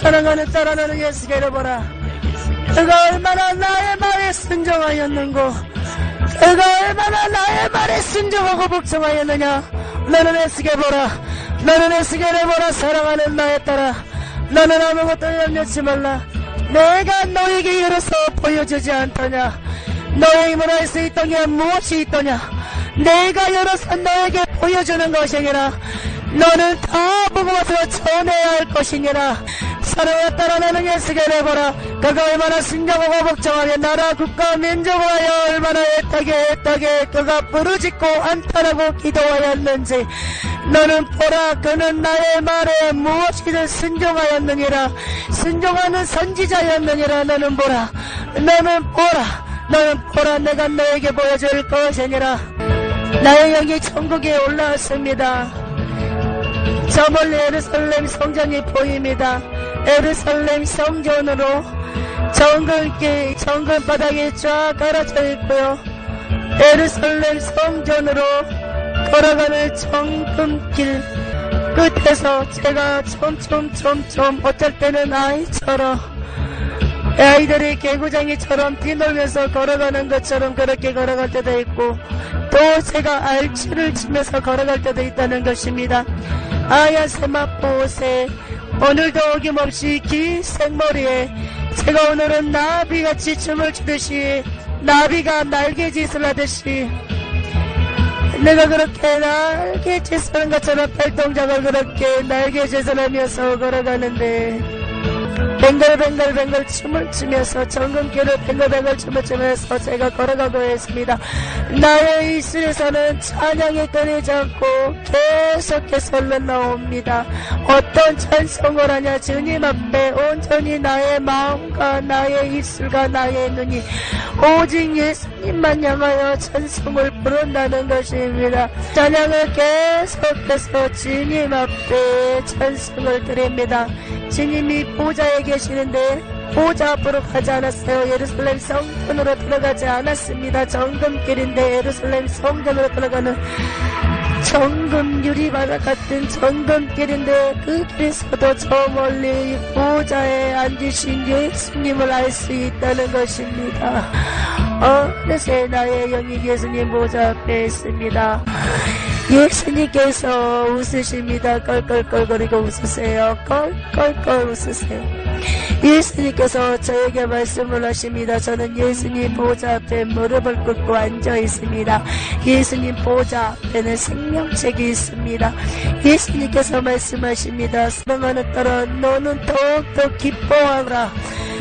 사랑하는 딸아 너는 예수께를 보라. 그가 얼마나 나의 말에 순종하였는고 그가 얼마나 나의 말에 순종하고 복종하였느냐. 너는 예수께 보라. 너는 예수께를 보라. 사랑하는 나의 딸아 너는 아무것도 염려치 말라. 내가 너에게 열어서 보여주지 않더냐. 너의 힘으로 할 수 있던 게 무엇이 있더냐. 내가 열어서 너에게 보여주는 것이니라. 너는 다 보고 와서 전해야 할 것이니라. 사랑에 따라 너는 예수께를 보라. 그가 얼마나 순종하고 복종하며 나라 국가 민족을 하여 얼마나 애타게 그가 부르짖고 안타라고 기도하였는지 너는 보라. 그는 나의 말에 무엇이든 순종하였느니라. 순종하는 선지자였느니라. 너는 보라. 너는 보라. 내가 너에게 보여줄 것이니라. 나의 영이 천국에 올라왔습니다. 저 멀리 예루살렘 성전이 보입니다. 예루살렘 성전으로 정금 바닥에 쫙 깔아져 있고요. 예루살렘 성전으로 걸어가는 정금길 끝에서 제가 촘촘 어쩔 때는 아이들이 개구장이처럼 뛰놀면서 걸어가는 것처럼 그렇게 걸어갈 때도 있고 또 제가 알치를 치면서 걸어갈 때도 있다는 것입니다. 하얀 세마포옷에 오늘도 어김없이 긴 생머리에 제가 오늘은 나비같이 춤을 추듯이 나비가 날개짓을 하듯이 내가 그렇게 날개짓을 하는 것처럼 팔동작을 그렇게 날개짓을 하면서 걸어가는데 뱅글뱅글 춤을 추면서 정금길을 뱅글뱅글 춤을 추면서 제가 걸어가고 있습니다. 나의 입술에서는 찬양이 끊이지 않고 계속해서 흘러나옵니다. 어떤 찬송을 하냐. 주님 앞에 온전히 나의 마음과 나의 입술과 나의 눈이 오직 예수님만 향하여 찬송을 부른다는 것입니다. 찬양을 계속해서 주님 앞에 찬송을 드립니다. 주님이 보좌에 계시는데 보좌 앞으로 가지 않았어요. 예루살렘 성전으로 들어가지 않았습니다. 정금길인데 예루살렘 성전으로 들어가는 정금 유리바다 같은 정금길인데 그 길에서도 저 멀리 보좌에 앉으신 예수님을 알 수 있다는 것입니다. 어느새 나의 영이 예수님 보좌 앞에 있습니다. 예수님께서 웃으십니다. 껄껄껄거리고 웃으세요. 껄껄껄 웃으세요. 예수님께서 저에게 말씀을 하십니다. 저는 예수님 보좌 앞에 무릎을 꿇고 앉아 있습니다. 예수님 보좌 앞에는 생명책이 있습니다. 예수님께서 말씀하십니다. 사랑하는 딸아 너는 더욱더 기뻐하라.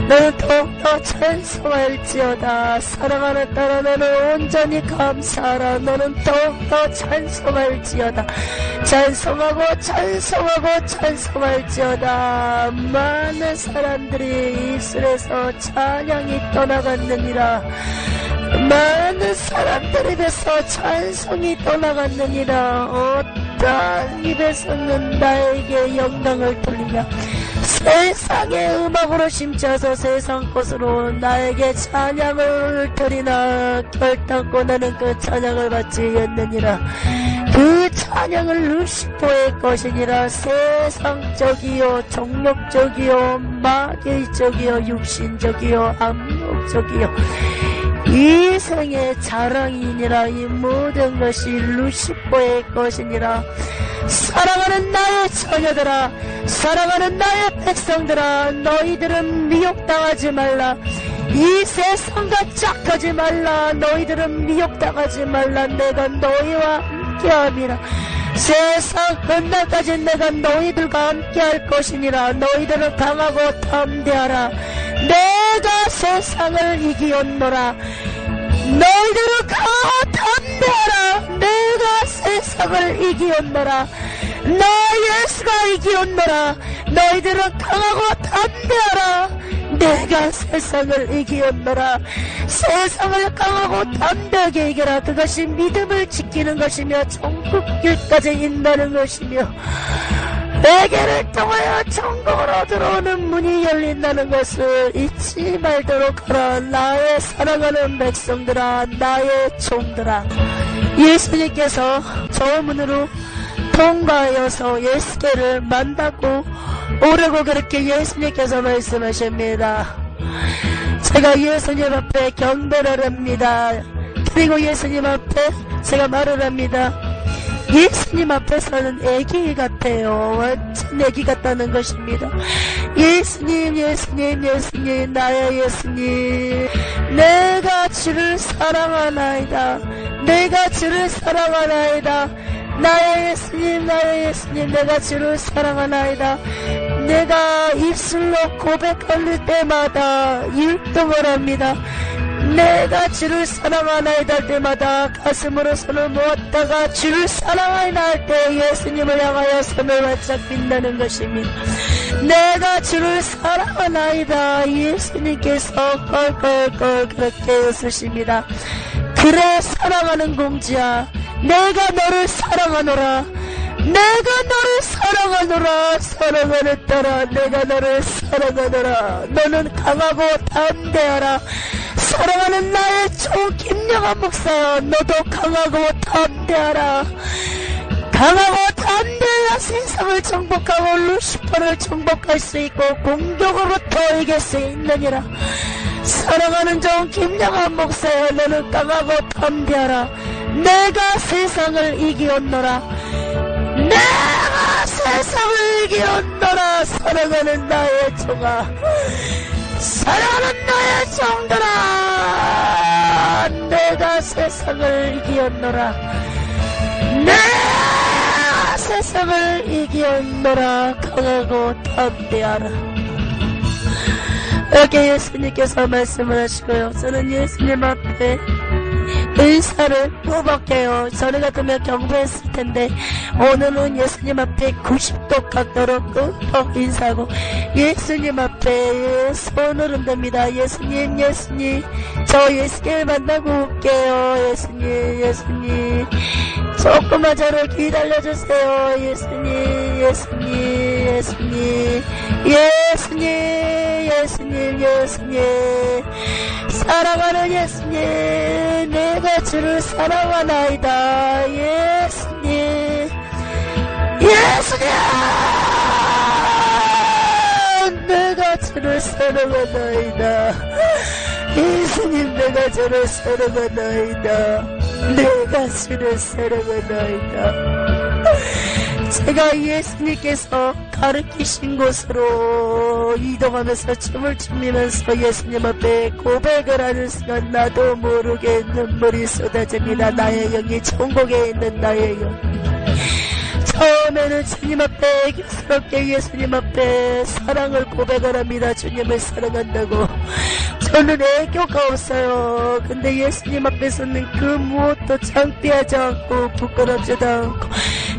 너는 더욱더 찬송할지어다. 사랑하는 딸아 너는 온전히 감사하라. 너는 더욱더 찬송할지어다. 찬송할지어다. 많은 사람들이 입술에서 찬양이 떠나갔느니라. 많은 사람들 입에서 찬송이 떠나갔느니라. 어떤 입에서는 나에게 영광을 돌리며 세상의 음악으로 심취해서 세상 것으로 나에게 찬양을 드리나 결단코 나는 그 찬양을 받지 않느니라. 그 찬양을 루시퍼의 것이니라. 세상적이요 정욕적이요 마귀적이요 육신적이요 암욕적이요 이 생의 자랑이니라. 이 모든 것이 루시퍼의 것이니라. 사랑하는 나의 처녀들아, 사랑하는 나의 백성들아, 너희들은 미혹당하지 말라. 이 세상과 짝하지 말라. 너희들은 미혹당하지 말라. 내가 너희와 함께함이라. 세상 끝날까지 내가 너희들과 함께할 것이니라. 너희들은 강하고 담대하라. 내가 세상을 이기었노라. 너희들은 강하고 담대하라. 내가 세상을 이기었노라. 나 예수가 이기었노라. 너희들은 강하고 담대하라. 내가 세상을 이기었노라. 세상을 강하고 담대하게 이겨라. 그것이 믿음을 지키는 것이며 천국길까지 인다는 것이며 내게를 통하여 천국으로 들어오는 문이 열린다는 것을 잊지 말도록 하라. 나의 사랑하는 백성들아, 나의 종들아. 예수님께서 저 문으로 통과하여서 예수께를 만나고 오라고 그렇게 예수님께서 말씀하십니다. 제가 예수님 앞에 경배를 합니다. 그리고 예수님 앞에 제가 말을 합니다. 예수님 앞에서는 애기 같아요. 완전 애기 같다는 것입니다. 예수님, 예수님, 예수님, 나의 예수님. 내가 주를 사랑하나이다. 내가 주를 사랑하나이다. 나의 예수님, 나의 예수님, 내가 주를 사랑하나이다. 내가 입술로 고백할 때마다 율동을 합니다. 내가 주를 사랑하나이다 할 때마다 가슴으로 손을 모았다가 주를 사랑하나 할 때 예수님을 향하여 손을 바짝 빈다는 것입니다. 내가 주를 사랑하나이다. 예수님께서 껄껄껄 그렇게 웃으십니다. 그래 사랑하는 공주야, 내가 너를 사랑하노라. 내가 너를 사랑하노라. 사랑하는 딸아, 내가 너를 사랑하노라. 너는 강하고 담대하라. 사랑하는 나의 종 김영한 목사여, 너도 강하고 담대하라. 강하고 담대해야 세상을 정복하고 루시퍼를 정복할 수 있고 공격으로부터 이길 수 있느니라. 사랑하는 종 김영한 목사여, 너는 강하고 담대하라. 내가 세상을 이기었노라. 내가 세상을 이기었노라. 사랑하는 나의 종아, 사랑하는 나의 종들아, 내가 세상을 이기었노라. 내가 세상을 이기었노라. 강하고 담대하라. 이렇게 예수님께서 말씀을 하시고요. 저는 예수님 앞에 의사를 꾸벅해요. 전에 같으면 경고했을 텐데 오늘은 예수님 앞에 90도 각도로 꾸벅 인사하고 예수님 앞에 손을 흔듭니다. 예수님, 예수님, 저 예수님을 만나고 올게요. 예수님, 예수님, 조금만 저를 기다려주세요. 예수님, 예수님, 예수님, 예수님, 예수님, 예수님, 사랑하는 예수님, 내가 주를 사랑하나이다. 예수님, 예수님, 내가 주를 사랑하나이다. 예수님, 내가 주를 사랑하나이다. 내가 주를 사랑하나이다. 제가 예수님께서 가르치신 곳으로 이동하면서 춤을 추면서 예수님 앞에 고백을 하는 순간 나도 모르게 눈물이 쏟아집니다. 나의 영이 천국에 있는 나의 영. 처음에는 주님 앞에 애교스럽게 예수님 앞에 사랑을 고백을 합니다. 주님을 사랑한다고. 저는 애교가 없어요. 근데 예수님 앞에서는 그 무엇도 창피하지 않고 부끄럽지도 않고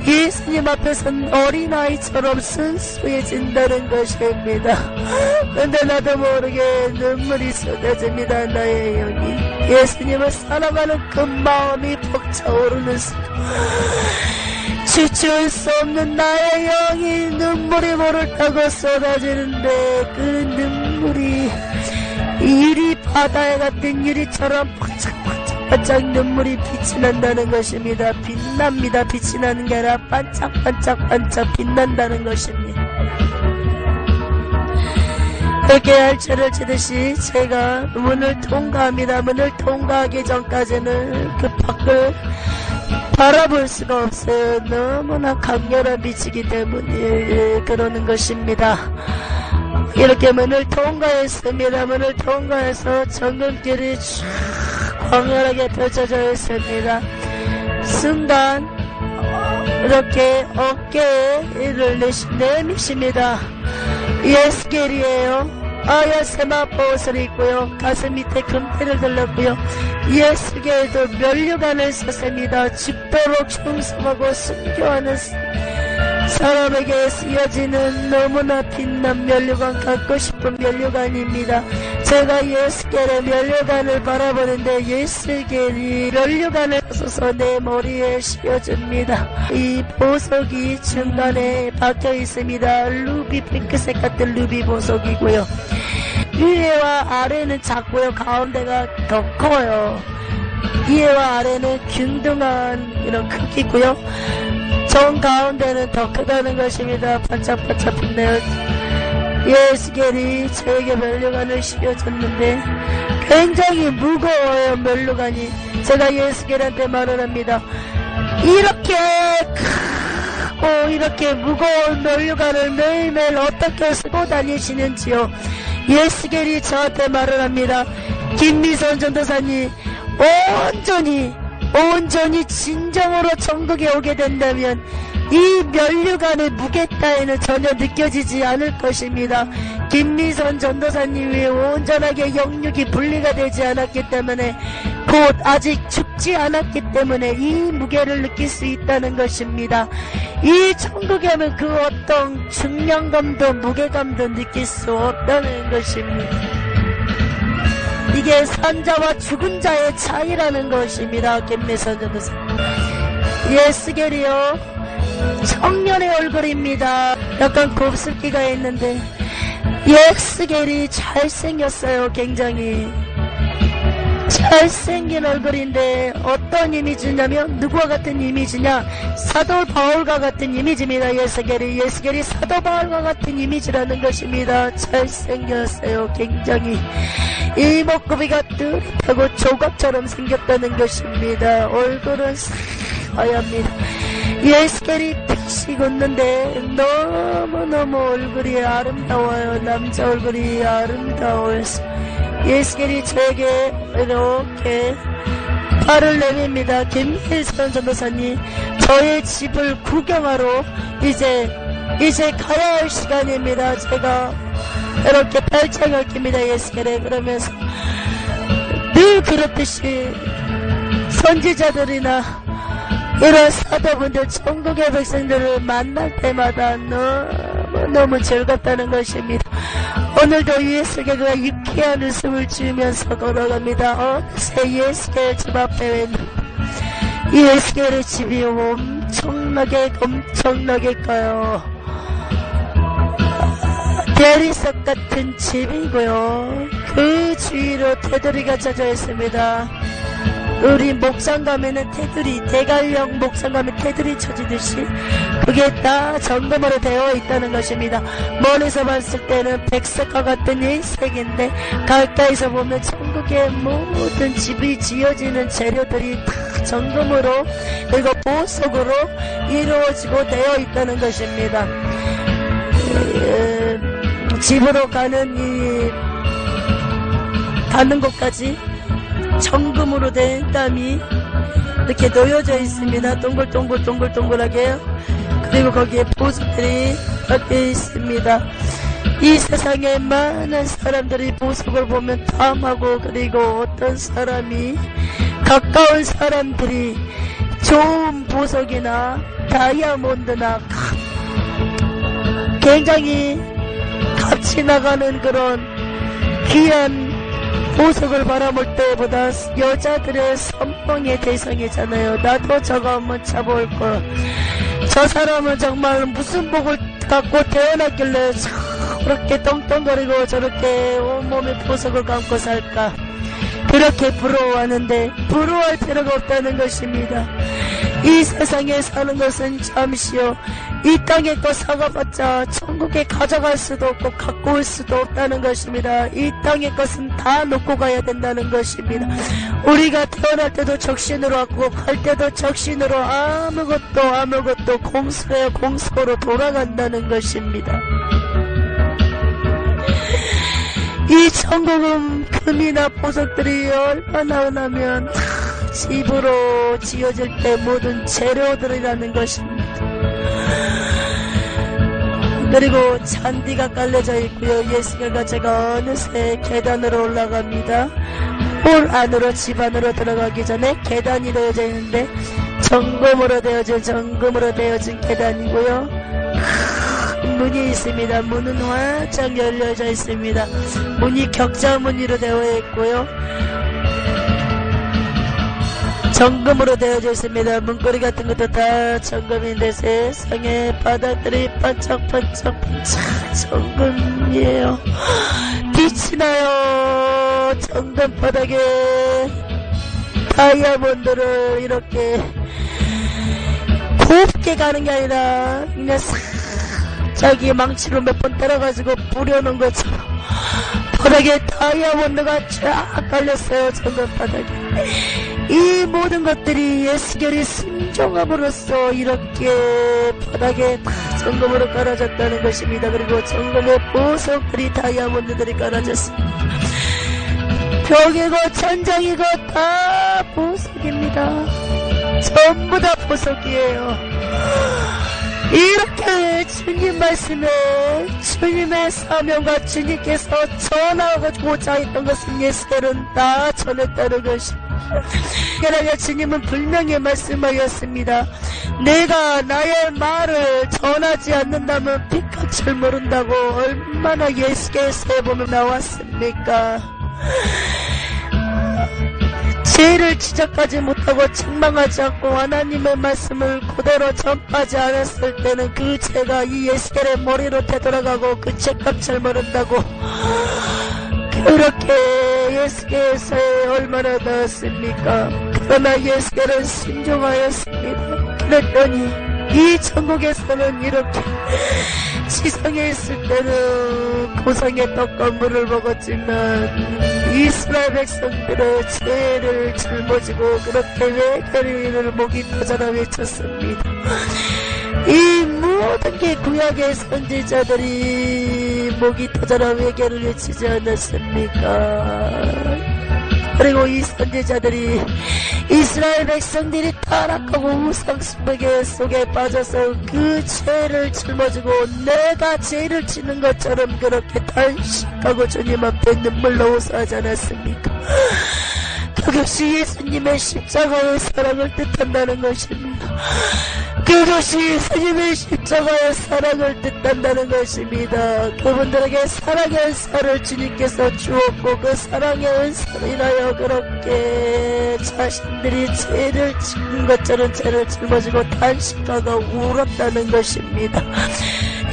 예수님 앞에서는 어린아이처럼 순수해진다는 것입니다. 근데 나도 모르게 눈물이 쏟아집니다. 나의 영이 예수님을 사랑하는 그 마음이 벅차오르는 순간 지칠 수 없는 나의 영이 눈물이 모를 타고 쏟아지는데 그 눈물이 유리 바다에 같은 유리처럼 반짝반짝 눈물이 빛이 난다는 것입니다. 빛납니다. 빛이 나는 게 아니라 반짝반짝 빛난다는 것입니다. 이렇게 할채를 치듯이 제가 문을 통과합니다. 문을 통과하기 전까지는 그 밖을 바라볼 수가 없어요. 너무나 강렬한 빛이기 때문에 그러는 것입니다. 이렇게 문을 통과했습니다. 문을 통과해서 정금길이 쫙 광활하게 펼쳐져 있습니다. 순간 이렇게 어깨를 내미십니다. 예수길이에요. 하얀 세마포옷을 입고요. 가슴 밑에 금태를 들렀고요. 예수께도 면류관을 썼습니다. 죽도록 충성하고 순교하는 사람에게 쓰여지는 너무나 빛난 면류관, 갖고 싶은 면류관입니다. 제가 예수께의 면류관을 바라보는데 예수께의 면류관을 써서 내 머리에 씌워줍니다. 이 보석이 중간에 박혀 있습니다. 루비 핑크색 같은 루비 보석이고요. 위에와 아래는 작고요. 가운데가 더 커요. 위에와 아래는 균등한 이런 크기고요. 정 가운데는 더 크다는 것입니다. 반짝반짝 빛내요. 예수겔이 저에게 면류관을 씌워줬는데 굉장히 무거워요. 면류관이. 제가 예수겔한테 말을 합니다. 이렇게 크고 이렇게 무거운 면류관을 매일매일 어떻게 쓰고 다니시는지요. 예수겔이 저한테 말을 합니다. 김미선 전도사님, 온전히 진정으로 천국에 오게 된다면 이 면류관의 무게 따위는 전혀 느껴지지 않을 것입니다. 김미선 전도사님이 온전하게 영육이 분리가 되지 않았기 때문에, 곧 아직 죽지 않았기 때문에 이 무게를 느낄 수 있다는 것입니다. 이 천국에는 그 어떤 중량감도 무게감도 느낄 수 없다는 것입니다. 이게 산자와 죽은 자의 차이라는 것입니다. 김미선 전도사님. 예수겔이요, 청년의 얼굴입니다. 약간 곱슬기가 있는데 예수겔이 잘생겼어요. 굉장히 잘생긴 얼굴인데 어떤 이미지냐면, 누구와 같은 이미지냐, 사도 바울과 같은 이미지입니다. 예수겔이 사도 바울과 같은 이미지라는 것입니다. 잘생겼어요. 굉장히 이목구비가 뚜렷하고 조각처럼 생겼다는 것입니다. 얼굴은 하얗습니다. 예수겔이 픽씩 웃는데 너무너무 얼굴이 아름다워요. 남자 얼굴이 아름다워요. 예수겔이 저에게 이렇게 발을 내밉니다. 김일선 전도사님, 저의 집을 구경하러 이제 가야 할 시간입니다. 제가 이렇게 발차기를 낍니다. 예수겔에. 그러면서 늘 그렇듯이 선지자들이나 이런 사도분들, 천국의 백성들을 만날 때마다 너무 즐겁다는 것입니다. 오늘도 예수겔과 유쾌한 웃음을 지으면서 걸어갑니다. 어느새 예수겔 집 앞에 예수겔의 집이 엄청나게 커요. 대리석 같은 집이고요. 그 주위로 테두리가 쳐져 있습니다. 우리 목상 가면은 대관령 목상 가면 테두리 쳐지듯이 그게 다 정금으로 되어 있다는 것입니다. 멀리서 봤을 때는 백색과 같은 흰색인데 가까이서 보면 천국의 모든 집이 지어지는 재료들이 다 정금으로, 그리고 보석으로 이루어지고 되어 있다는 것입니다. 집으로 가는 곳까지 정금으로 된 땅이 이렇게 놓여져 있습니다. 동글동글하게. 그리고 거기에 보석들이 박혀 있습니다. 이 세상에 많은 사람들이 보석을 보면 탐하고, 그리고 어떤 사람이, 가까운 사람들이 좋은 보석이나 다이아몬드나 굉장히 값이 나가는 그런 귀한 보석을 바라볼 때보다 여자들의 선망의 대상이잖아요. 나도 저거 한번 차볼 걸. 저 사람은 정말 무슨 복을 갖고 태어났길래 저렇게 떵떵거리고 저렇게 온몸에 보석을 감고 살까. 그렇게 부러워하는데 부러워할 필요가 없다는 것입니다. 이 세상에 사는 것은 잠시요. 이 땅의 것 사가봤자 천국에 가져갈 수도 없고 갖고 올 수도 없다는 것입니다. 이 땅의 것은 다 놓고 가야 된다는 것입니다. 우리가 태어날 때도 적신으로 왔고 갈 때도 적신으로 아무것도 공수로 돌아간다는 것입니다. 이 천국은 금이나 보석들이 얼마나 나면 집으로 지어질 때 모든 재료들이라는 것입니다. 그리고 잔디가 깔려져 있고요. 예수겔과 제가 어느새 계단으로 올라갑니다. 홀 안으로, 집 안으로 들어가기 전에 계단이 되어져 있는데 정금으로 되어진 계단이고요. 큰 문이 있습니다. 문은 활짝 열려져 있습니다. 문이 격자무늬로 되어 있고요. 정금으로 되어져 있습니다. 문고리 같은 것도 다 정금인데 세상에 바닥들이 반짝반짝 정금이에요. 빛이 나요. 정금 바닥에 곱게 가는 게 아니라 그냥 싹 자기 망치로 몇 번 때려가지고 뿌려놓은 것처럼 바닥에 다이아몬드가 쫙 깔렸어요. 전면 바닥에. 이 모든 것들이 예스겔이 순종함으로써 이렇게 바닥에 다 정금으로 깔아졌다는 것입니다. 그리고 정금의 보석들이 다이아몬드들이 깔아졌습니다. 벽이고 천장이고 다 보석입니다. 전부 다 보석이에요. 이렇게 주님 말씀에 주님의 사명과 주님께서 전하고자 했던 것은 예스겔은 다 전했다는 것입니다. 그러나 주님은 분명히 말씀하였습니다. 내가 나의 말을 전하지 않는다면 삐까칠 모른다고. 얼마나 예스겔서에 보면 나왔습니까? 죄를 지적하지 못하고 책망하지 않고 하나님의 말씀을 그대로 전하지 않았을 때는 그 죄가 이 예스겔의 머리로 되돌아가고 그 죄값을 모른다고. 그렇게 예스겔서에 얼마나 나왔습니까? 그러나 예스겔은 순종하였습니다. 그랬더니 이 천국에서는 이렇게 지성에 있을 때는 고성의 떡과 물을 먹었지만 이스라엘 백성들의 죄를 짊어지고 그렇게 외계를 목이 터져라 외쳤습니다. 이 모든 게 구약의 선지자들이 목이 터져라 외계를 외치지 않았습니까? 그리고 이 선지자들이 이스라엘 백성들이 타락하고 우상 숭배 속에 빠져서 그 죄를 짊어지고 내가 죄를 지는 것처럼 그렇게 단식하고 주님 앞에 눈물로 호소하지 않았습니까? 그것이 예수님의 십자가의 사랑을 뜻한다는 것입니다. 그것이 예수님의 십자가의 사랑을 뜻한다는 것입니다. 그분들에게 사랑의 은사를 주님께서 주었고 그 사랑의 은사로 인하여 그렇게 자신들이 죄를 지은 것처럼 죄를 짊어지고 단식하고 울었다는 것입니다.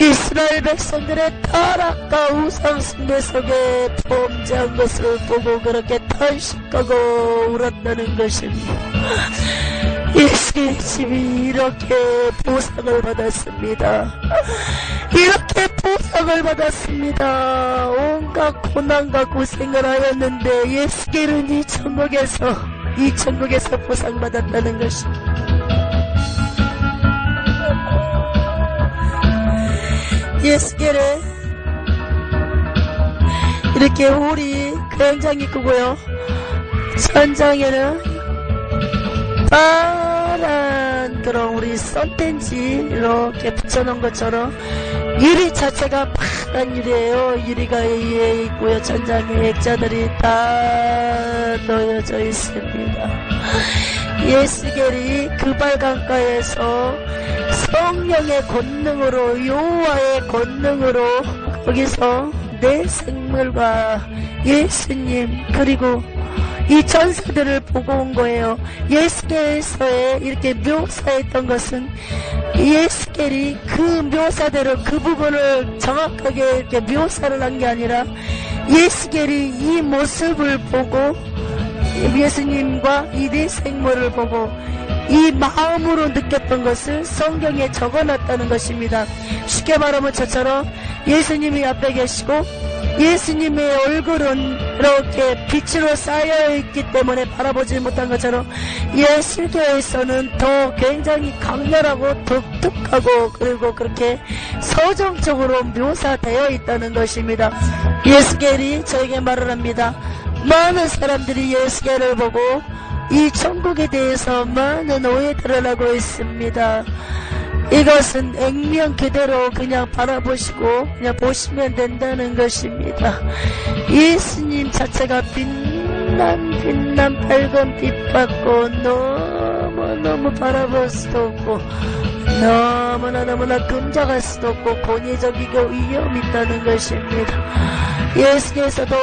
이스라엘 백성들의 타락과 우상 숭배 속에 범죄한 것을 보고 그렇게 단식하고 울었다는 것입니다. 예수의 집이 이렇게 보상을 받았습니다. 이렇게 보상을 받았습니다. 온갖 고난과 고생을 하였는데 예수께는 이 천국에서 보상받았다는 것입니다. 예수께는 이렇게 울이 굉장히 크고요. 천장에는 파란 그런 우리 썬텐지 이렇게 붙여놓은 것처럼 유리 자체가 파란 유리예요. 유리가 위에 있고요. 천장에 액자들이 다 놓여져 있습니다. 예스겔이 그 발강가에서 성령의 권능으로 여호와의 권능으로 거기서 내 생물과 예수님 그리고 이 전사들을 보고 온 거예요. 예스겔서에 이렇게 묘사했던 것은 예스겔이 그 묘사대로 그 부분을 정확하게 이렇게 묘사를 한 게 아니라 예스겔이 이 모습을 보고 예수님과 이 네 생물을 보고 이 마음으로 느꼈던 것을 성경에 적어놨다는 것입니다. 쉽게 말하면 저처럼 예수님이 앞에 계시고 예수님의 얼굴은 이렇게 빛으로 쌓여있기 때문에 바라보지 못한 것처럼 예수교에서는 더 굉장히 강렬하고 독특하고 그리고 그렇게 서정적으로 묘사되어 있다는 것입니다. 예수겔이 저에게 말을 합니다. 많은 사람들이 예수겔을 보고 이 천국에 대해서 많은 오해들을 하고 있습니다. 이것은 액면 그대로 그냥 바라보시고 그냥 보시면 된다는 것입니다. 예수님 자체가 빛난 밝은 빛 받고 너무너무 바라볼 수도 없고 너무나 끔찍할 수도 없고 권위적이고 위험 있다는 것입니다. 예수께서도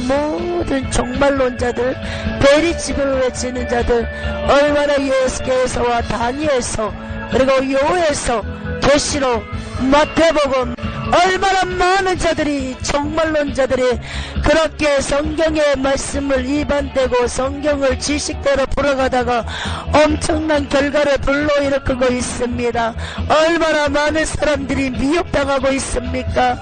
모든 종말론자들 베리집을 외치는 자들 얼마나 예수께서와 다니엘서 그리고 요엘서 계시록 마태복음 얼마나 많은 자들이 정말론자들이 그렇게 성경의 말씀을 입안대고 성경을 지식대로 풀어가다가 엄청난 결과를 불러일으키고 있습니다. 얼마나 많은 사람들이 미혹당하고 있습니까?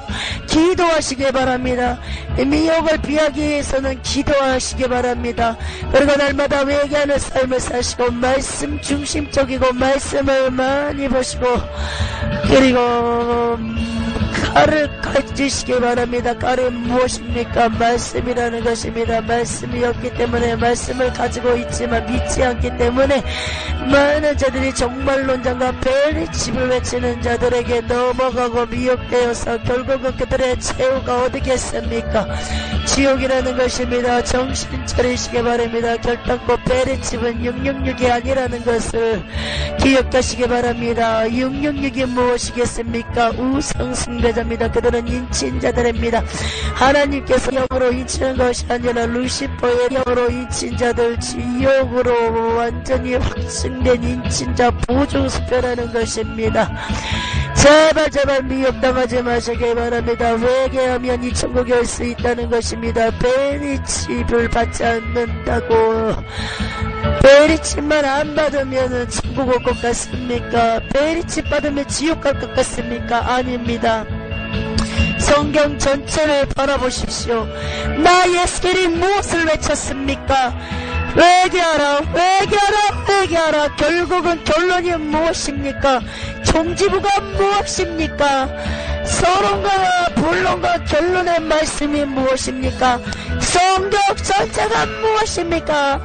기도하시기 바랍니다. 미혹을 피하기 위해서는 기도하시기 바랍니다. 그리고 날마다 회개하는 삶을 사시고 말씀 중심적이고 말씀을 많이 보시고 그리고 칼을 가지시기 바랍니다. 칼이 무엇입니까? 말씀이라는 것입니다. 말씀이 없기 때문에 말씀을 가지고 있지만 믿지 않기 때문에 많은 자들이 정말론장과 벨리칩을 외치는 자들에게 넘어가고 미혹되어서 결국은 그들의 최후가 어디겠습니까? 지옥이라는 것입니다. 정신 차리시기 바랍니다. 결단코 벨리칩은 666이 아니라는 것을 기억하시기 바랍니다. 666이 무엇이겠습니까? 우상숭배자입니다. 그들은 인친자들입니다. 하나님께서 영으로 인치는 것이 아니라 루시퍼의 영으로 인친 자들, 지옥으로 완전히 확증된 인친자 보조수표라는 것입니다. 제발 미혹당하지 마시기 바랍니다. 회개하면 이 천국에 올 수 있다는 것입니다. 벨리칩을 받지 않는다고 벨리칩만 안 받으면 천국 올 것 같습니까? 벨리칩 받으면 지옥 갈 것 같습니까? 아닙니다. 성경 전체를 바라보십시오. 나 예수께리 무엇을 외쳤습니까? 회개하라, 회개하라, 회개하라. 결국은 결론이 무엇입니까? 종지부가 무엇입니까? 서론과 본론과 결론의 말씀이 무엇입니까? 성경 전체가 무엇입니까?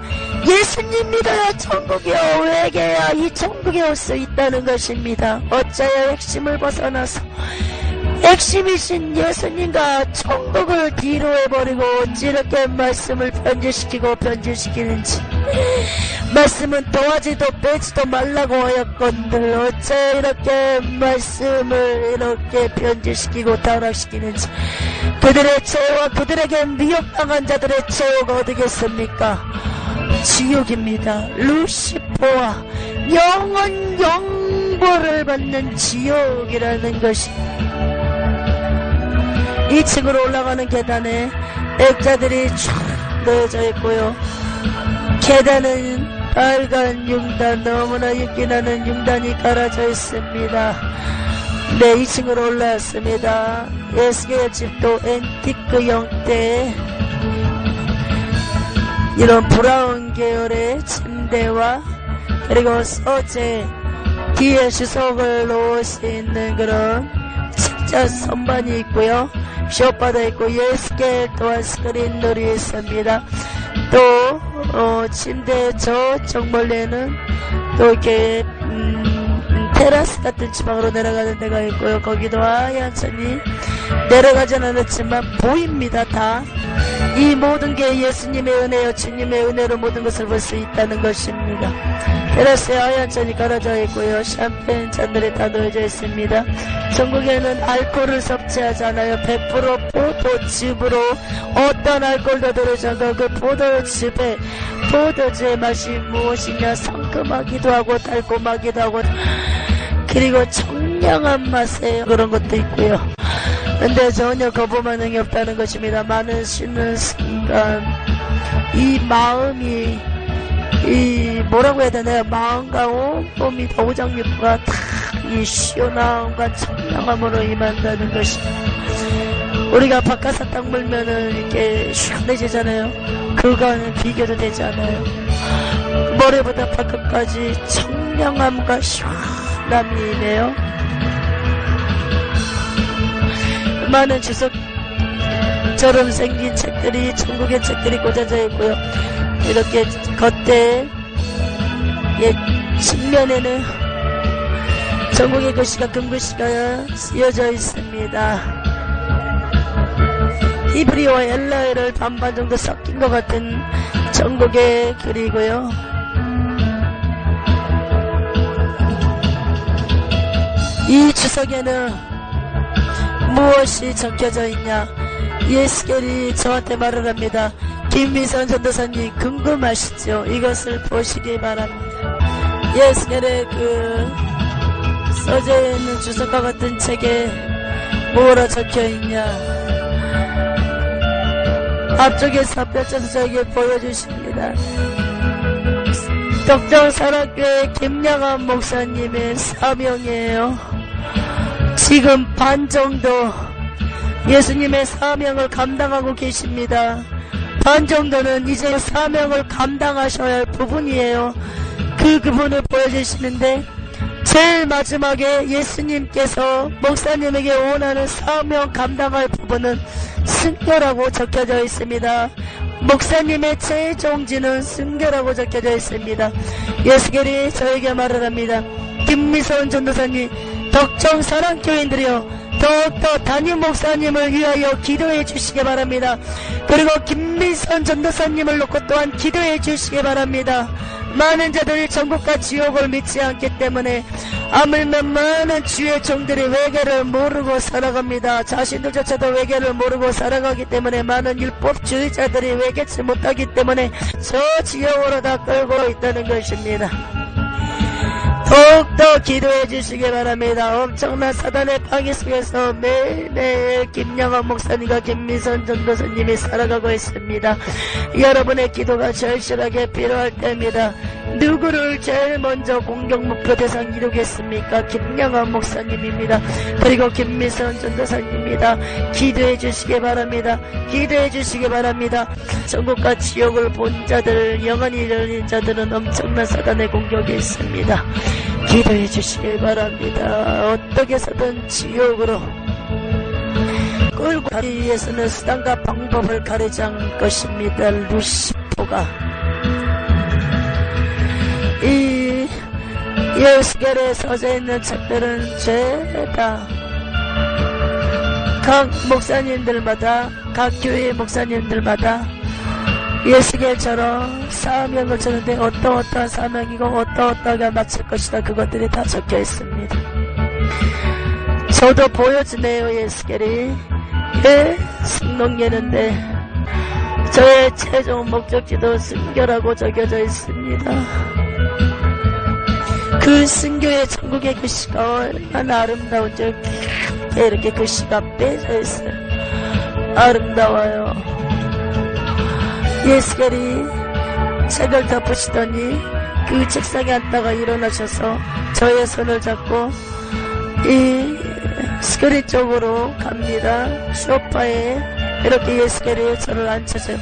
예수님 믿어야 천국이요, 회개해야 이 천국에 올 수 있다는 것입니다. 어찌하여 핵심을 벗어나서 핵심이신 예수님과 천국을 뒤로 해버리고 어찌 이렇게 말씀을 변질시키는지. 말씀은 더하지도 빼지도 말라고 하였건들 어째 이렇게 말씀을 이렇게 변질시키고 타락시키는지. 그들의 죄와 그들에게 미혹당한 자들의 죄가 어디겠습니까? 지옥입니다. 루시퍼와 영원 영보를 받는 지옥이라는 것이 2층으로 올라가는 계단에 액자들이 쫙 놓여져 있고요. 계단은 빨간 융단, 너무나 윤기나는 융단이 깔아져 있습니다. 네, 2층으로 올라왔습니다. 예수의 집도 앤티크 형태의 이런 브라운 계열의 침대와 그리고 서재 뒤에 주석을 놓을 수 있는 그런 책자 선반이 있고요. 쇼파도 있고 예스겔 또한 스크린들이 있습니다. 또 침대 저쪽 멀리에는 또 이렇게 테라스 같은 지방으로 내려가는 데가 있고요. 거기도 하얀 천이 내려가진 않았지만 보입니다. 다 이 모든 게 예수님의 은혜요 주님의 은혜로 모든 것을 볼 수 있다는 것입니다. 테라스에 하얀 천이 깔아져 있고요. 샴페인 잔들이 다 놓여져 있습니다. 전국에는 알코올을 섭취하잖아요. 100% 포도즙으로 어떤 알코올도 들어있지 않고 그 포도즙의 맛이 무엇이냐, 상큼하기도 하고 달콤하기도 하고 그리고 청량한 맛의 그런 것도 있고요. 근데 전혀 거부 반응이 없다는 것입니다. 많은 쉬는 순간 이 마음이 뭐라고 해야 되나요? 마음과 온몸이 다 오장육부가 다 이 시원함과 청량함으로 임한다는 것입니다. 우리가 바깥에 딱 물면은 이렇게 시원해지잖아요. 그거는 비교도 되지 않아요. 머리보다 발끝까지 청량함과 시원함이네요. 많은 주석처럼 생긴 책들이, 천국의 책들이 꽂아져 있고요. 이렇게 겉에 측면에는 전국의 글씨가 금글씨가 쓰여져 있습니다. 히브리어와 엘라어를 반반 정도 섞인 것 같은 전국의 글이고요. 이 주석에는 무엇이 적혀져 있냐? 예수께리 저한테 말을 합니다. 김미선 전도사님 궁금하시죠? 이것을 보시기 바랍니다. 예수께리 써져 있는 주석과 같은 책에 뭐라 적혀있냐. 앞쪽에서 펼쳐서 저에게 보여주십니다. 덕정사랑교회 김양한 목사님의 사명이에요. 지금 반 정도 예수님의 사명을 감당하고 계십니다. 반 정도는 이제 사명을 감당하셔야 할 부분이에요. 그 부분을 보여주시는데 제일 마지막에 예수님께서 목사님에게 원하는 사명 감당할 부분은 순교라고 적혀져 있습니다. 목사님의 최종지는 순교라고 적혀져 있습니다. 예수께서 저에게 말을 합니다. 김미선 전도사님, 덕정사랑교인들이여 더욱더 담임 목사님을 위하여 기도해 주시기 바랍니다. 그리고 김미선 전도사님을 놓고 또한 기도해 주시기 바랍니다. 많은 자들이 전국과 지옥을 믿지 않기 때문에 아물며 많은 주의 종들이 외계를 모르고 살아갑니다. 자신들조차도 외계를 모르고 살아가기 때문에 많은 율법주의자들이 외계치 못하기 때문에 저 지옥으로 다 끌고 있다는 것입니다. 더욱더 기도해 주시기 바랍니다. 엄청난 사단의 방해 속에서 매일매일 김양환 목사님과 김미선 전도사님이 살아가고 있습니다. 여러분의 기도가 절실하게 필요할 때입니다. 누구를 제일 먼저 공격 목표 대상 이루겠습니까? 김양환 목사님입니다. 그리고 김미선 전도사님입니다. 기도해 주시기 바랍니다. 기도해 주시기 바랍니다. 전국과 지옥을 본 자들, 영원히 열린 자들은 엄청난 사단의 공격이 있습니다. 기도해 주시기 바랍니다. 어떻게 해서든 지옥으로 끌고 가기 위해서는 수단과 방법을 가리지 않을 것입니다. 루시포가 이 예수결에 서져 있는 책들은 죄다 각 목사님들마다, 각 교회 목사님들마다 예수결처럼 사명을 주는데 어떠한 사명이고 어떠하게 마칠 것이다, 그것들이 다 적혀 있습니다. 저도 보여주네요. 예수결이 승동예는데 저의 최종 목적지도 순교라고 적혀져 있습니다. 그 순교의 천국의 글씨가 얼마나 아름다운지 이렇게 글씨가 빼져 있어요. 아름다워요. 예수결이 책을 덮으시더니 그 책상에 앉다가 일어나셔서 저의 손을 잡고 이 스크린 쪽으로 갑니다. 소파에 이렇게 예수결이 저를 앉혀줘요.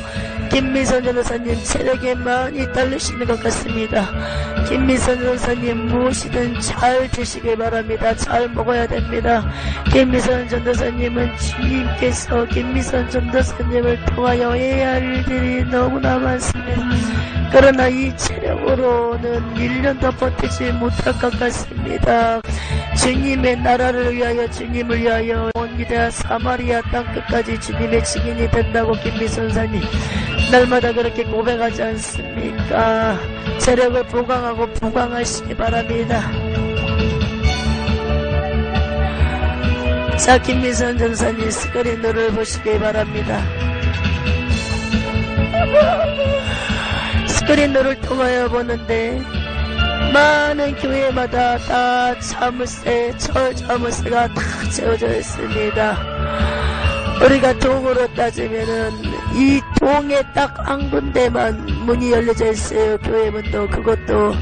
김미선 전도사님 체력이 많이 딸리시는 것 같습니다. 김미선 전도사님 무엇이든 잘 드시길 바랍니다. 잘 먹어야 됩니다. 김미선 전도사님은 주님께서 김미선 전도사님을 통하여 해야 할 일들이 너무나 많습니다. 그러나 이 체력으로는 1년도 버티지 못할 것 같습니다. 주님의 나라를 위하여, 주님을 위하여 온 위대한 사마리아 땅끝까지 주님의 증인이 된다고 김미선 사님 날마다 그렇게 고백하지 않습니까? 체력을 보강하고 보강하시기 바랍니다. 자, 김미선 전사님 스크린으로 보시기 바랍니다. 스크린으로를 통하여 보는데 많은 교회마다 다 자물쇠, 철 자물쇠가 다 채워져 있습니다. 우리가 동으로 따지면은 이 동에 딱 한 군데만 문이 열려져 있어요. 교회 문도. 그것도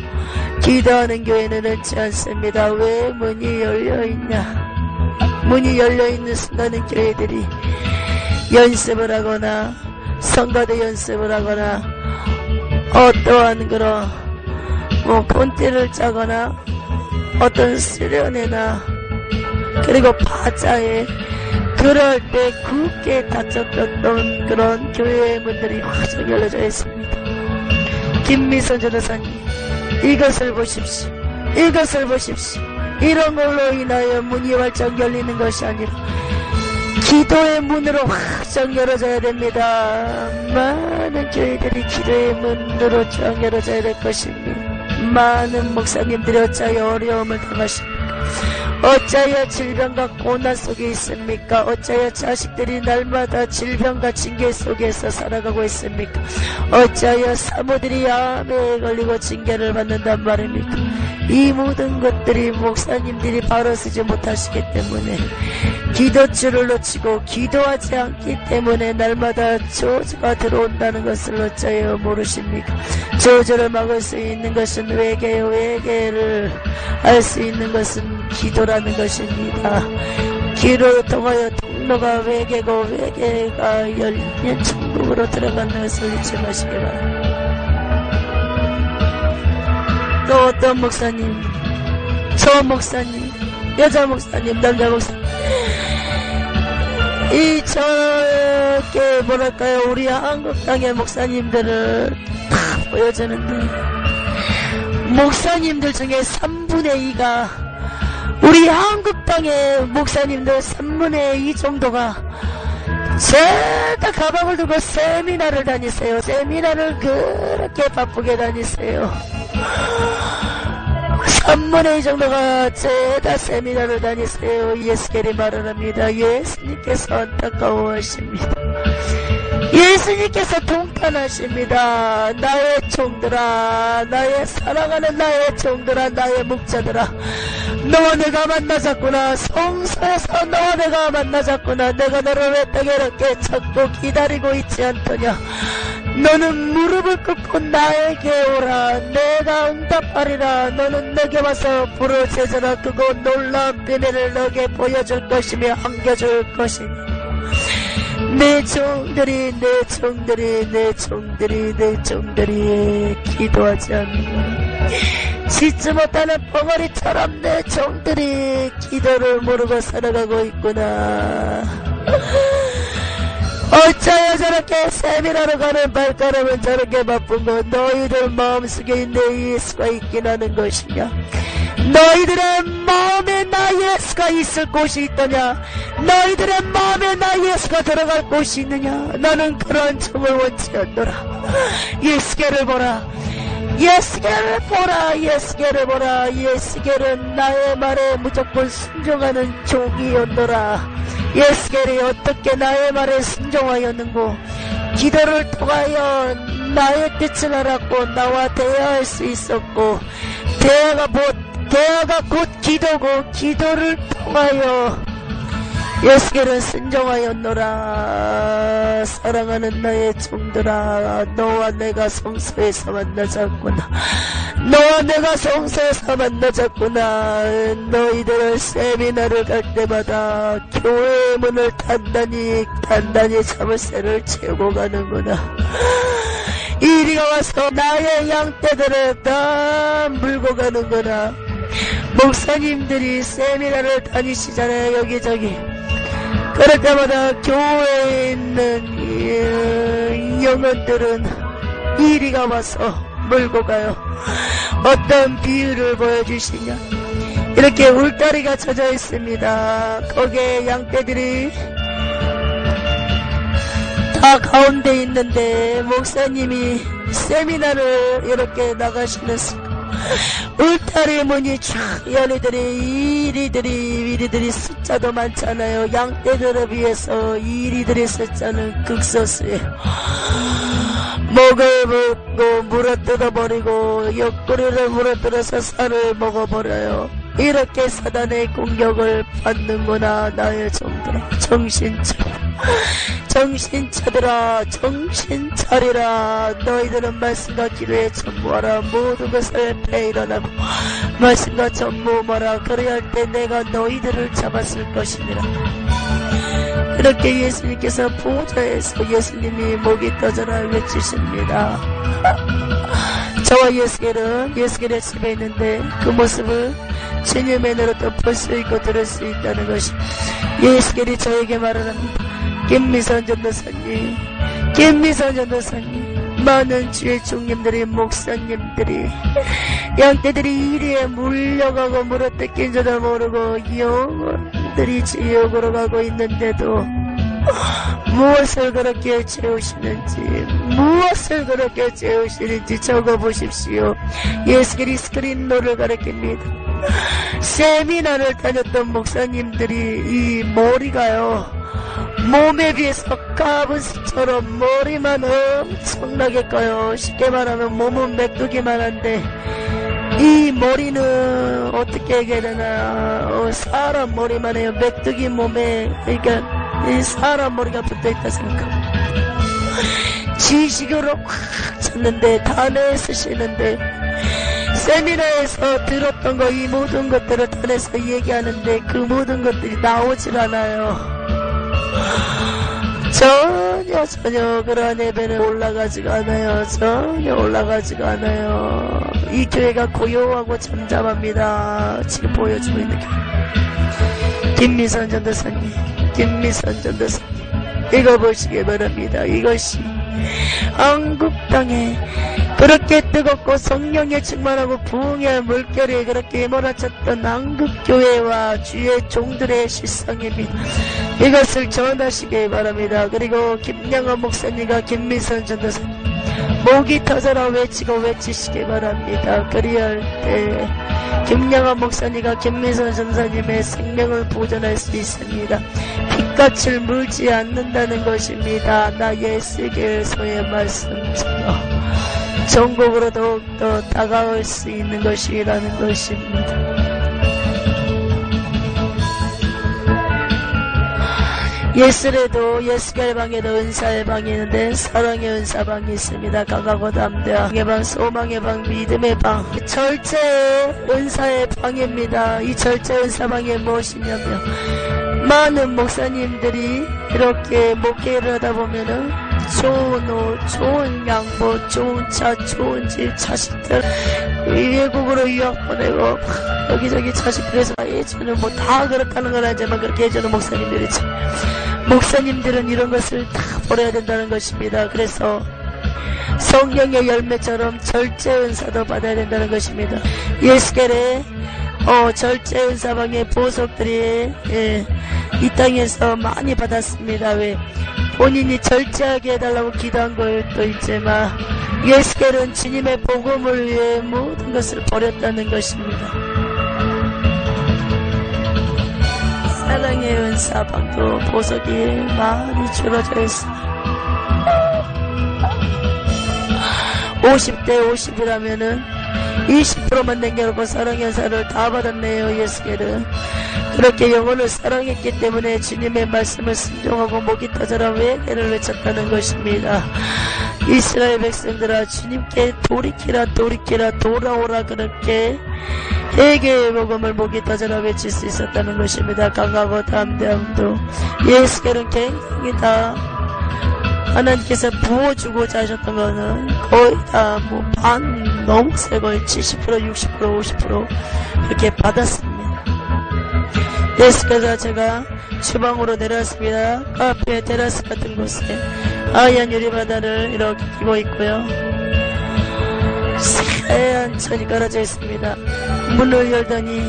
기도하는 교회는 있지 않습니다. 왜 문이 열려있냐? 문이 열려있는 순간은 교회들이 연습을 하거나 성가대 연습을 하거나 어떠한 그런 콘티를 짜거나 어떤 수련회나 그리고 바자에 그럴 때 굳게 닫혔던 그런 교회의 문들이 활짝 열려져 있습니다. 김미선 전도사님, 이것을 보십시오. 이것을 보십시오. 이런 걸로 인하여 문이 활짝 열리는 것이 아니라 기도의 문으로 활짝 열어져야 됩니다. 많은 교회들이 기도의 문으로 쫙 열어져야 될 것입니다. 많은 목사님들이 어찌하여 어려움을 당하십니까? 어찌하여 질병과 고난 속에 있습니까? 어찌하여 자식들이 날마다 질병과 징계 속에서 살아가고 있습니까? 어찌하여 사모들이 암에 걸리고 징계를 받는단 말입니까? 이 모든 것들이 목사님들이 바로 쓰지 못하시기 때문에 기도줄을 놓치고 기도하지 않기 때문에 날마다 저주가 들어온다는 것을 어찌하여 모르십니까? 저주를 막을 수 있는 것은 외계요. 외계를 알 수 있는 것은 기도라는 것입니다. 기도를 통하여 통로가 외계고 외계가 열리면 천국으로 들어가는 것을 잊지 마시기 바랍니다. 또 어떤 목사님, 저 목사님, 여자 목사님, 남자 목사님, 이 저게 뭐랄까요, 우리 한국 땅의 목사님들을 다 보여주는데 목사님들 중에 3분의 2가 우리 한국 땅의 목사님들 3분의 2 정도가 죄다 가방을 들고 세미나를 다니세요. 세미나를 그렇게 바쁘게 다니세요. 3분의 2 정도가 죄다 세미나를 다니세요. 예수께리 말을 합니다. 예수님께서 안타까워하십니다. 예수님께서 통탄하십니다. 나의 종들아, 나의 사랑하는 나의 종들아, 나의 목자들아, 너와 내가 만나자꾸나. 성소에서 너와 내가 만나자꾸나. 내가 너를 왜 땅에 이렇게 찾고 기다리고 있지 않더냐. 너는 무릎을 꿇고 나에게 오라. 내가 응답하리라. 너는 내게 와서 부르짖으라. 그거 놀라운 비밀을 너에게 보여줄 것이며 안겨줄 것이니 내 종들이 기도하지 않는 짓지 못하는 벙어리처럼 내 종들이 기도를 모르고 살아가고 있구나. 어쩌여 저렇게 세미나로 가는 발걸음은 저렇게 바쁜 거. 너희들 마음속에 내 예수가 있긴 하는 것이냐. 너희들의 마음에 나 예수가 있을 곳이 있더냐. 너희들의 마음에 나 예수가 들어갈 곳이 있느냐. 나는 그러한 점을 원치 않노라. 예수께를 보라. 예수께를 보라. 예수께를 보라. 예수께는 나의 말에 무조건 순종하는 종이었노라. 예수께이 어떻게 나의 말에 순종하였는고. 기도를 통하여 나의 뜻을 알았고 나와 대화할 수 있었고, 대화가 곧 기도고, 기도를 통하여 예수께는 순종하였노라. 사랑하는 나의 종들아, 너와 내가 성소에서 만나자꾸나. 너와 내가 성소에서 만나자꾸나. 너희들은 세미나를 갈 때마다 교회의 문을 단단히 자물쇠를 채우고 가는구나. 이리가 와서 나의 양떼들을 다 물고 가는구나. 목사님들이 세미나를 다니시잖아요, 여기저기. 그럴 때마다 교회에 있는 영혼들은 이리가 와서 물고 가요. 어떤 비유를 보여주시냐. 이렇게 울타리가 쳐져 있습니다. 거기에 양떼들이 다 가운데 있는데 목사님이 세미나를 이렇게 나가시는 순간 울타리 문이 쫙 열리더니 이리들이 숫자도 많잖아요. 양떼들을 위해서 이리들의 숫자는 극소수예요. 목을 묶고 물어 뜯어버리고 옆구리를 물어뜯어서 살을 먹어버려요. 이렇게 사단의 공격을 받는구나. 나의 종들아, 정신 차리라. 너희들은 말씀과 기도에 전무하라. 모든 것을 패 일어나고 말씀과 전무하라. 그래야 할 때 내가 너희들을 잡았을 것이니라. 이렇게 예수님께서 보좌에서 예수님이 목이 터져라 외치십니다. 저와 예수께는 집에 있는데 그 모습을 주님의 눈으로 볼 수 있고 들을 수 있다는 것이 예수께이 저에게 말을 합니다. 김미선 전도사님, 많은 주의 종님들이, 목사님들이, 양떼들이 이리에 물려가고 물어뜯긴 줄도 모르고 영혼들이 지옥으로 가고 있는데도 무엇을 그렇게 채우시는지 적어보십시오. 예수께이 스크린노를 가르칩니다. 세미나를 다녔던 목사님들이 이 머리가요, 몸에 비해서 까부스처럼 머리만 엄청나게 커요. 쉽게 말하면 몸은 메뚜기만 한데 이 이 머리는 어떻게 얘기해야 되나, 사람 머리만 해요. 메뚜기 몸에, 그러니까 이 사람 머리가 붙어있다 생각하고 지식으로 꽉 찼는데 단에 쓰시는데 세미나에서 들었던 거 이 모든 것들을 단에서 얘기하는데 그 모든 것들이 나오질 않아요. 전혀 그러한 예배는 올라가지가 않아요. 전혀 올라가지가 않아요. 이 교회가 고요하고 잠잠합니다. 지금 보여주고 있는 교회. 김미선 전도사님, 이거 보시기 바랍니다. 이것이 한국 땅에 그렇게 뜨겁고 성령에 충만하고 부흥의 물결이 그렇게 몰아쳤던 한국교회와 주의 종들의 실상입니다. 이것을 전하시기 바랍니다. 그리고 김양원 목사님과 김미선 전도사님 목이 터져라 외치시기 바랍니다. 그리할 때 김양원 목사님과 김미선 전도사님의 생명을 보존할 수 있습니다. 빛같이 물지 않는다는 것입니다. 나 예수께서의 말씀처럼 전국으로 더욱더 다가올 수 있는 것이라는 것입니다. 예술에도 예수의 방에도 은사의 방이 있는데 사랑의 은사방이 있습니다. 강하고 담대함의 방, 소망의 방, 믿음의 방, 절제의 은사의 방입니다. 이 절제 은사방이 무엇이냐면 많은 목사님들이 이렇게 목회를 하다 보면은 좋은 옷, 좋은 양복, 좋은 차, 좋은 집, 자식들 외국으로 유학 보내고 여기저기 자식들에서 해주는 뭐 다 그렇다는 건 아니지만 그렇게 해주는 목사님들이 참 목사님들은 이런 것을 다 버려야 된다는 것입니다. 그래서 성령의 열매처럼 절제 은사도 받아야 된다는 것입니다. 예수께래 절제 은사방의 보석들이 이 땅에서 많이 받았습니다. 왜? 본인이 절제하게 해달라고 기도한 것도 있지만 예수께는 주님의 복음을 위해 모든 것을 버렸다는 것입니다. 사랑의 은사방도 보석이 많이 줄어져 있습니다. 50대 50이라면은 20%만 남겨놓고 사랑의 은사를 다 받았네요. 예수께는 그렇게 영혼을 사랑했기 때문에 주님의 말씀을 순종하고 목이 터져라 회개를 외쳤다는 것입니다. 이스라엘 백성들아 주님께 돌이키라 돌아오라 그렇게 회개의 복음을 목이 터져라 외칠 수 있었다는 것입니다. 강하고 담대함도 예수께는 굉장히 다 하나님께서 부어주고자 하셨던 거는 거의 다 뭐 반 넘게 거의 70% 60% 50% 그렇게 받았습니다. 예수께서 제가 주방으로 내려왔습니다. 카페 테라스 같은 곳에 하얀 유리바다를 이렇게 끼고 있고요. 하얀 천이 깔아져 있습니다. 문을 열더니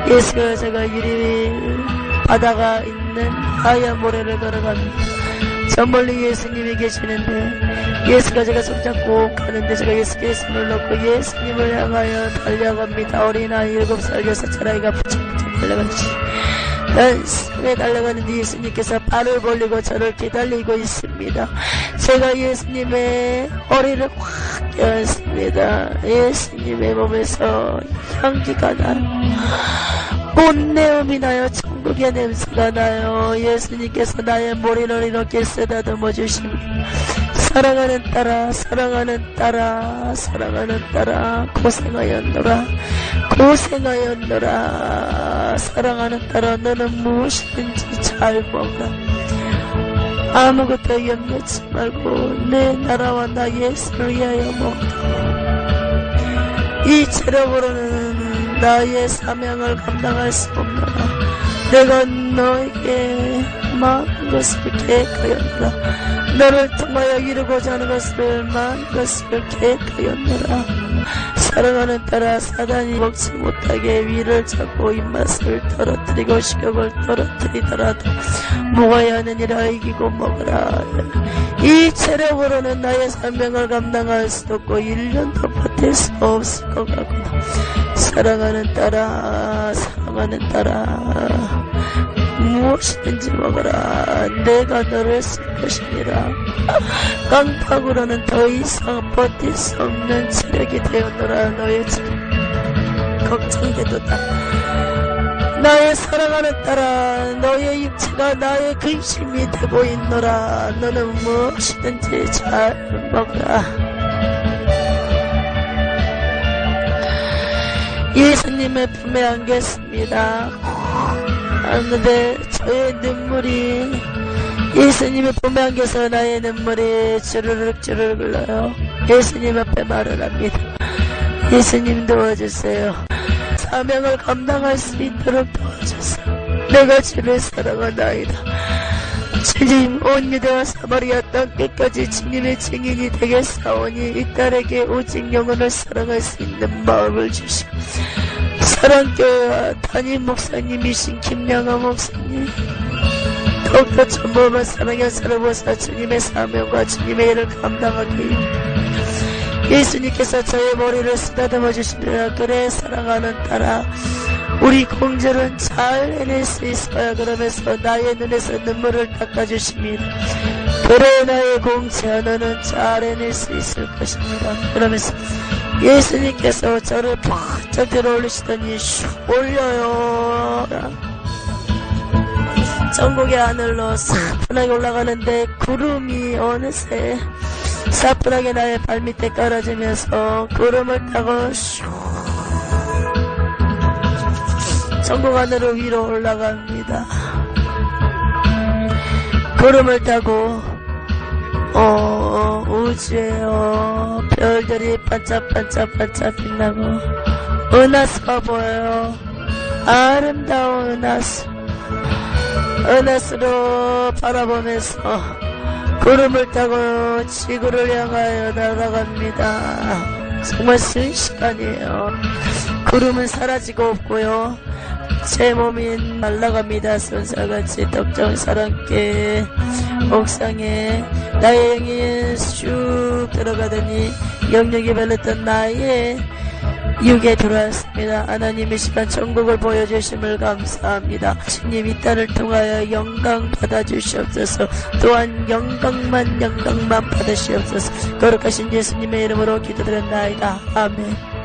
예수가 제가 유리바다가 있는 하얀 모래를 걸어갑니다. 저 멀리 예수님이 계시는데 예수가 제가 손잡고 가는데 제가 예수께 손을 넣고 예수님을 향하여 달려갑니다. 어린아이 7살 6살 아이가 부쩍부쩍 달려가지. 난 산에 달려가는데 예수님께서 발을 벌리고 저를 기다리고 있습니다. 제가 예수님의 허리를 확 껴안습니다. 예수님의 몸에서 향기가 나요. 꽃내음이 나요. 천국의 냄새가 나요. 예수님께서 나의 머리를 이렇게 쓰다듬어 주십니다. 사랑하는 딸아 고생하였노라 사랑하는 딸아 너는 무엇이든지 잘 먹어라. 아무것도 염려치 말고 내 나라와 나 예수를 위하여 먹어라. 이 체력으로는 나의 사명을 감당할 수 없노라. 내가 너에게 많은 것을 계획하였노라. 너를 통하여 이루고자 하는 것을 많은 것을 계획하였노라. 사랑하는 딸아 사단이 먹지 못하게 위를 잡고 입맛을 떨어뜨리고 식욕을 떨어뜨리더라도 먹어야 하는 이라 이기고 먹어라. 이 체력으로는 나의 사명을 감당할 수 없고 1년도 버틸 수 없을 것 같구나. 사랑하는 딸아 무엇이든지 먹어라. 내가 너를 쓸 것이니라. 깡파구로는 더 이상 버틸 수 없는 체력이 되었노라. 너의 체력 걱정되도다. 나의 사랑하는 딸아, 너의 육체가 나의 근심이 되고 있노라. 너는 무엇이든지 잘 먹으라. 예수님의 품에 안겼습니다. 안는데 저의 눈물이 예수님의 품에 안겨서 나의 눈물이 주르륵 주르륵 흘러요. 예수님 앞에 말을 합니다. 예수님 도와주세요. 사명을 감당할 수 있도록 도와주세요. 내가 주를 사랑하나이다. 주님, 온 유대와 사마리아 땅 끝까지 주님의 증인이 되겠사오니 이 딸에게 오직 영혼을 사랑할 수 있는 마음을 주시고 사랑교회와 담임 목사님이신 김양아 목사님, 더욱더 전부만 사랑의 사랑보사 주님의 사명과 주님의 일을 감당하기 위해 예수님께서 저의 머리를 쓰다듬어 주시며 그래 사랑하는 딸아, 우리 공주는 잘 해낼 수 있어요. 그러면서 나의 눈에서 눈물을 닦아주십니다. 그래 나의 공주야, 너는 잘 해낼 수 있을 것입니다. 그러면서 예수님께서 저를 바짝 들어올리시더니 슉 올려요. 전국의 하늘로 사뿐하게 올라가는데 구름이 어느새 사뿐하게 나의 발밑에 깔아주면서 구름을 타고 슉 전국 하늘로 위로 올라갑니다. 구름을 타고 우주에 별들이 반짝반짝 빛나고 은하수가 보여요. 아름다운 은하수로 바라보면서 구름을 타고 지구를 향하여 날아갑니다. 정말 순식간이에요. 구름은 사라지고 없고요. 제 몸이 날아갑니다. 손살같이 떡정 사랑께 옥상에 나의 영이 쑥 들어가더니 영역이 별렸던 나의 육에 들어왔습니다. 하나님의 시간 천국을 보여주심을 감사합니다. 주님 이 딸을 통하여 영광 받아주시옵소서. 또한 영광만 받으시옵소서. 거룩하신 예수님의 이름으로 기도드렸나이다. 아멘.